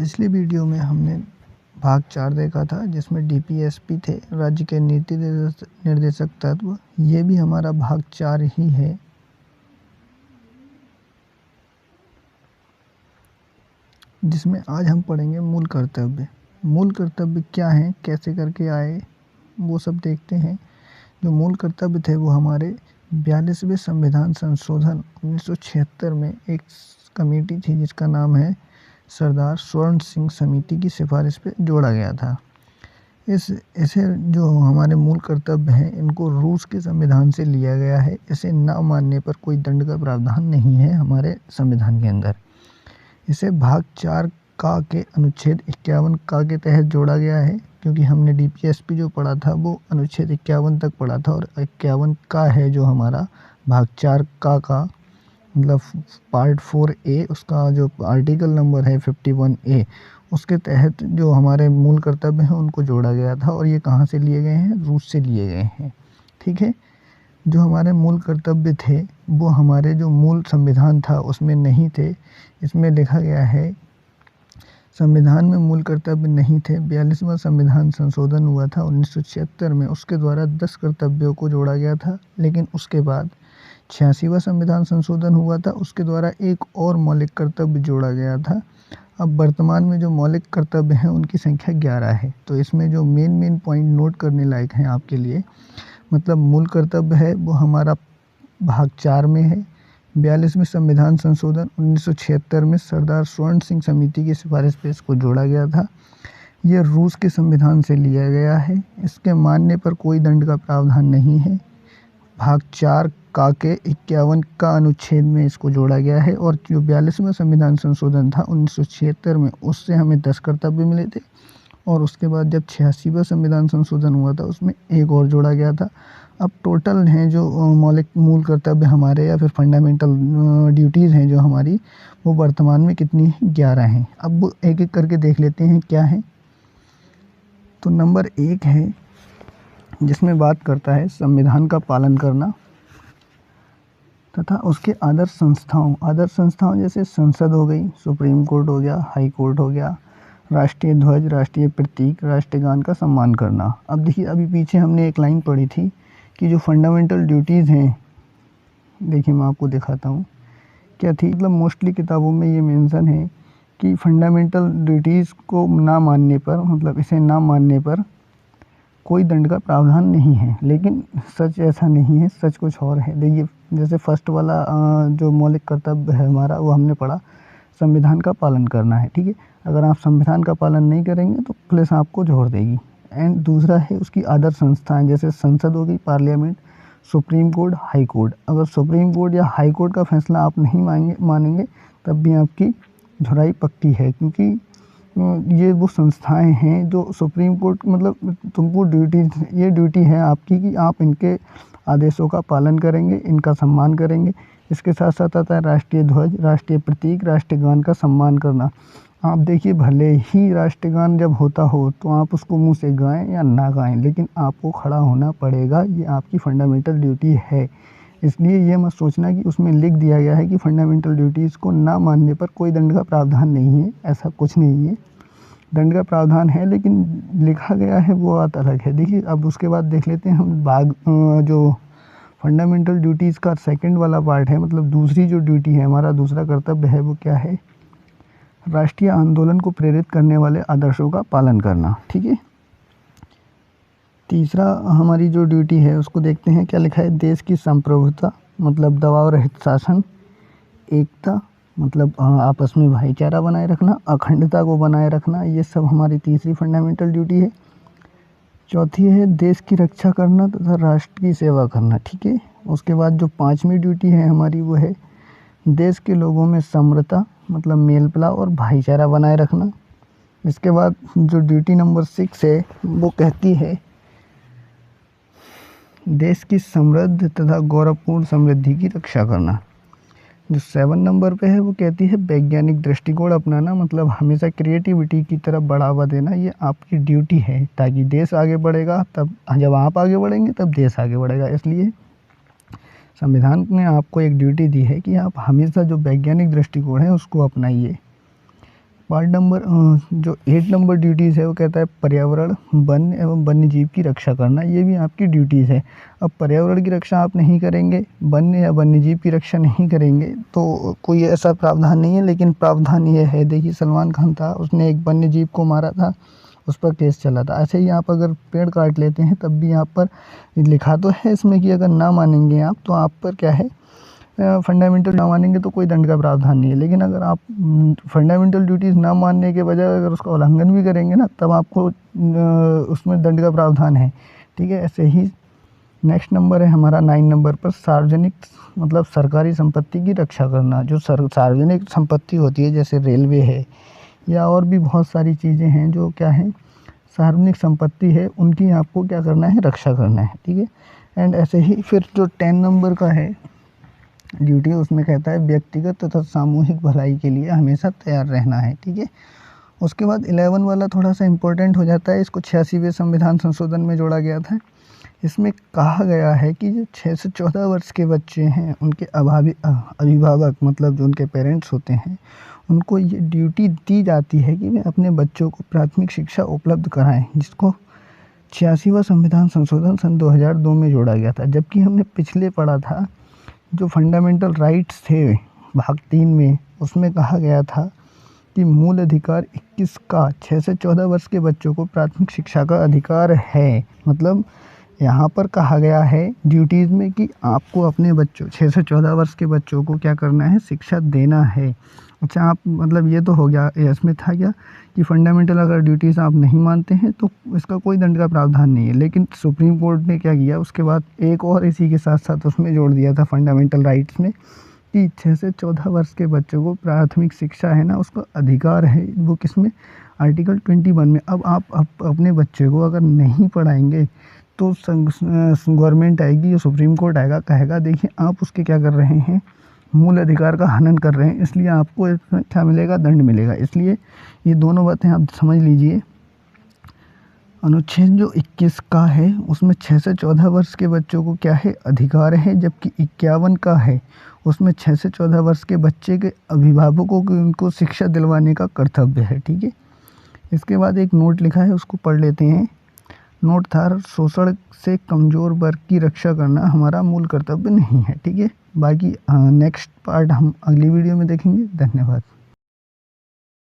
पिछली वीडियो में हमने भाग 4 देखा था जिसमें डीपीएसपी थे, राज्य के नीति निर्देशक तत्व। ये भी हमारा भाग 4 ही है। जिसमें आज हम पढ़ेंगे मूल कर्तव्य। मूल कर्तव्य क्या हैं, कैसे करके आए, वो सब देखते हैं। जो मूल कर्तव्य थे वो हमारे 42वें संविधान संशोधन 1976 में एक कमेटी थी जिसका नाम है सरदार स्वर्ण सिंह समिति की सिफारिश पे जोड़ा गया था। इसे जो हमारे मूल कर्तव्य हैं इनको रूस के संविधान से लिया गया है। इसे ना मानने पर कोई दंड का प्रावधान नहीं है हमारे संविधान के अंदर। इसे भाग 4 का के अनुच्छेद 51 का के तहत जोड़ा गया है, क्योंकि हमने डीपीएसपी जो पढ़ा था वो अनुच्छेद 51 तक पढ़ा था और 51 का है जो हमारा भाग 4 का मतलब पार्ट 4A, उसका जो आर्टिकल नंबर है 51A, उसके तहत जो हमारे मूल कर्तव्य हैं उनको जोड़ा गया था। और ये कहाँ से लिए गए हैं? रूस से लिए गए हैं। ठीक है। जो हमारे मूल कर्तव्य थे वो हमारे जो मूल संविधान था उसमें नहीं थे। इसमें लिखा गया है संविधान में मूल कर्तव्य नहीं थे। 42वां संविधान संशोधन हुआ था 1976 में, उसके द्वारा 10 कर्तव्यों को जोड़ा गया था। लेकिन उसके बाद 86वां संविधान संशोधन हुआ था, उसके द्वारा एक और मौलिक कर्तव्य जोड़ा गया था। अब वर्तमान में जो मौलिक कर्तव्य हैं उनकी संख्या 11 है। तो इसमें जो मेन पॉइंट नोट करने लायक हैं आपके लिए, मतलब मूल कर्तव्य है वो हमारा भाग 4 में है। 42वें संविधान संशोधन 1976 में सरदार स्वर्ण सिंह समिति की सिफारिश पे इसको जोड़ा गया था। ये रूस के संविधान से लिया गया है। इसके मानने पर कोई दंड का प्रावधान नहीं है। भाग 4 का के 51 का अनुच्छेद में इसको जोड़ा गया है। और जो 42वां संविधान संशोधन था 1976 में, उससे हमें 10 कर्तव्य मिले थे। और उसके बाद जब 86वां संविधान संशोधन हुआ था उसमें एक और जोड़ा गया था। अब टोटल हैं जो मौलिक मूल कर्तव्य हमारे या फिर फंडामेंटल ड्यूटीज़ हैं जो हमारी, वो वर्तमान में कितनी हैं? 11 हैं। अब वो एक एक करके देख लेते हैं क्या है। तो नंबर 1 है जिसमें बात करता है संविधान का पालन करना तथा उसके आदर्श संस्थाओं जैसे संसद हो गई, सुप्रीम कोर्ट हो गया, हाई कोर्ट हो गया, राष्ट्रीय ध्वज, राष्ट्रीय प्रतीक, राष्ट्रगान का सम्मान करना। अब देखिए, अभी पीछे हमने एक लाइन पढ़ी थी कि जो फंडामेंटल ड्यूटीज़ हैं, देखिए मैं आपको दिखाता हूँ क्या थी। मतलब मोस्टली किताबों में ये मेंशन है कि फंडामेंटल ड्यूटीज़ को ना मानने पर, मतलब इसे ना मानने पर कोई दंड का प्रावधान नहीं है। लेकिन सच ऐसा नहीं है, सच कुछ और है। देखिए, जैसे फर्स्ट वाला जो मौलिक कर्तव्य है हमारा, वो हमने पढ़ा संविधान का पालन करना है। ठीक है। अगर आप संविधान का पालन नहीं करेंगे तो पुलिस आपको छोड़ देगी। एंड दूसरा है उसकी आदर्श संस्थाएं, जैसे संसद हो गई, parliament, supreme court, high court. अगर सुप्रीम कोर्ट या हाई कोर्ट का फैसला आप नहीं मानेंगे तब भी आपकी धुलाई पक्की है, क्योंकि ये वो संस्थाएं हैं जो सुप्रीम कोर्ट, मतलब तुमको ये ड्यूटी है आपकी कि आप इनके आदेशों का पालन करेंगे, इनका सम्मान करेंगे। इसके साथ साथ आता है राष्ट्रीय ध्वज, राष्ट्रीय प्रतीक, राष्ट्रगान का सम्मान करना। आप देखिए, भले ही राष्ट्रगान जब होता हो तो आप उसको मुंह से गाएं या ना गाएं, लेकिन आपको खड़ा होना पड़ेगा। ये आपकी फंडामेंटल ड्यूटी है। इसलिए ये मत सोचना कि उसमें लिख दिया गया है कि फंडामेंटल ड्यूटीज़ को ना मानने पर कोई दंड का प्रावधान नहीं है। ऐसा कुछ नहीं है। दंड का प्रावधान है, लेकिन लिखा गया है वो बात अलग है। देखिए, अब उसके बाद देख लेते हैं हम भाग जो फंडामेंटल ड्यूटीज़ का सेकंड वाला पार्ट है, मतलब दूसरी जो ड्यूटी है, हमारा दूसरा कर्तव्य है, वो क्या है? राष्ट्रीय आंदोलन को प्रेरित करने वाले आदर्शों का पालन करना। ठीक है। तीसरा हमारी जो ड्यूटी है उसको देखते हैं क्या लिखा है। देश की संप्रभुता, मतलब दबाव रहित शासन, एकता, मतलब आपस में भाईचारा बनाए रखना, अखंडता को बनाए रखना, ये सब हमारी तीसरी फंडामेंटल ड्यूटी है। चौथी है देश की रक्षा करना तथा राष्ट्र की सेवा करना। ठीक है। उसके बाद जो पांचवी ड्यूटी है हमारी वो है देश के लोगों में समरसता, मतलब मेलमिलाप और भाईचारा बनाए रखना। इसके बाद जो ड्यूटी नंबर 6 है वो कहती है देश की समृद्ध तथा गौरवपूर्ण समृद्धि की रक्षा करना। जो 7 नंबर पे है वो कहती है वैज्ञानिक दृष्टिकोण अपनाना, मतलब हमेशा क्रिएटिविटी की तरफ बढ़ावा देना। ये आपकी ड्यूटी है, ताकि देश आगे बढ़ेगा, तब जब आप आगे बढ़ेंगे तब देश आगे बढ़ेगा। इसलिए संविधान ने आपको एक ड्यूटी दी है कि आप हमेशा जो वैज्ञानिक दृष्टिकोण है उसको अपनाइए। पार्ट नंबर जो 8 नंबर ड्यूटीज़ है वो कहता है पर्यावरण, वन एवं वन्य जीव की रक्षा करना। ये भी आपकी ड्यूटीज़ है। अब पर्यावरण की रक्षा आप नहीं करेंगे, वन्य या वन्य जीव की रक्षा नहीं करेंगे तो कोई ऐसा प्रावधान नहीं है, लेकिन प्रावधान ये है, देखिए सलमान खान था, उसने एक वन्य जीव को मारा था, उस पर केस चला था। ऐसे ही आप अगर पेड़ काट लेते हैं तब भी यहाँ पर लिखा तो है इसमें कि अगर ना मानेंगे आप तो आप पर क्या है, फंडामेंटल ना मानेंगे तो कोई दंड का प्रावधान नहीं है। लेकिन अगर आप फंडामेंटल ड्यूटीज़ ना मानने के बजाय अगर उसका उल्लंघन भी करेंगे ना, तब आपको उसमें दंड का प्रावधान है। ठीक है, ऐसे ही नेक्स्ट नंबर है हमारा 9 नंबर पर सार्वजनिक मतलब सरकारी संपत्ति की रक्षा करना। जो सार्वजनिक संपत्ति होती है जैसे रेलवे है या और भी बहुत सारी चीज़ें हैं जो क्या है सार्वजनिक संपत्ति है, उनकी आपको क्या करना है, रक्षा करना है। ठीक है, एंड ऐसे ही फिर जो 10 नंबर का है ड्यूटी, उसमें कहता है व्यक्तिगत तथा सामूहिक भलाई के लिए हमेशा तैयार रहना है। ठीक है, उसके बाद 11 वाला थोड़ा सा इम्पोर्टेंट हो जाता है, इसको 86वें संविधान संशोधन में जोड़ा गया था। इसमें कहा गया है कि जो 6 से 14 वर्ष के बच्चे हैं उनके अभिभावक मतलब जो उनके पेरेंट्स होते हैं, उनको ये ड्यूटी दी जाती है कि वे अपने बच्चों को प्राथमिक शिक्षा उपलब्ध कराएं, जिसको 86वां संविधान संशोधन सन 2002 में जोड़ा गया था। जबकि हमने पिछले पढ़ा था जो फंडामेंटल राइट्स थे भाग 3 में, उसमें कहा गया था कि मूल अधिकार 21 का 6 से 14 वर्ष के बच्चों को प्राथमिक शिक्षा का अधिकार है। मतलब यहाँ पर कहा गया है ड्यूटीज़ में कि आपको अपने बच्चों 6 से 14 वर्ष के बच्चों को क्या करना है, शिक्षा देना है। अच्छा, आप मतलब ये तो हो गया, इसमें था क्या कि फंडामेंटल अगर ड्यूटीज़ आप नहीं मानते हैं तो इसका कोई दंड का प्रावधान नहीं है। लेकिन सुप्रीम कोर्ट ने क्या किया, उसके बाद एक और इसी के साथ साथ उसमें जोड़ दिया था फंडामेंटल राइट्स में कि 6 से 14 वर्ष के बच्चों को प्राथमिक शिक्षा है ना, उसका अधिकार है। वो किसमें, आर्टिकल 21 में। अब आप अपने बच्चे को अगर नहीं पढ़ाएंगे तो गवर्नमेंट आएगी, सुप्रीम कोर्ट आएगा, कहेगा देखिए आप उसके क्या कर रहे हैं, मूल अधिकार का हनन कर रहे हैं, इसलिए आपको इसमें क्या मिलेगा, दंड मिलेगा। इसलिए ये दोनों बातें आप समझ लीजिए। अनुच्छेद जो 21 का है उसमें 6 से 14 वर्ष के बच्चों को क्या है, अधिकार है, जबकि 51 का है उसमें 6 से 14 वर्ष के बच्चे के अभिभावकों को उनको शिक्षा दिलवाने का कर्तव्य है। ठीक है, इसके बाद एक नोट लिखा है, उसको पढ़ लेते हैं। नोट था, शोषण से कमज़ोर वर्ग की रक्षा करना हमारा मूल कर्तव्य नहीं है। ठीक है, बाकी नेक्स्ट पार्ट हम अगली वीडियो में देखेंगे। धन्यवाद।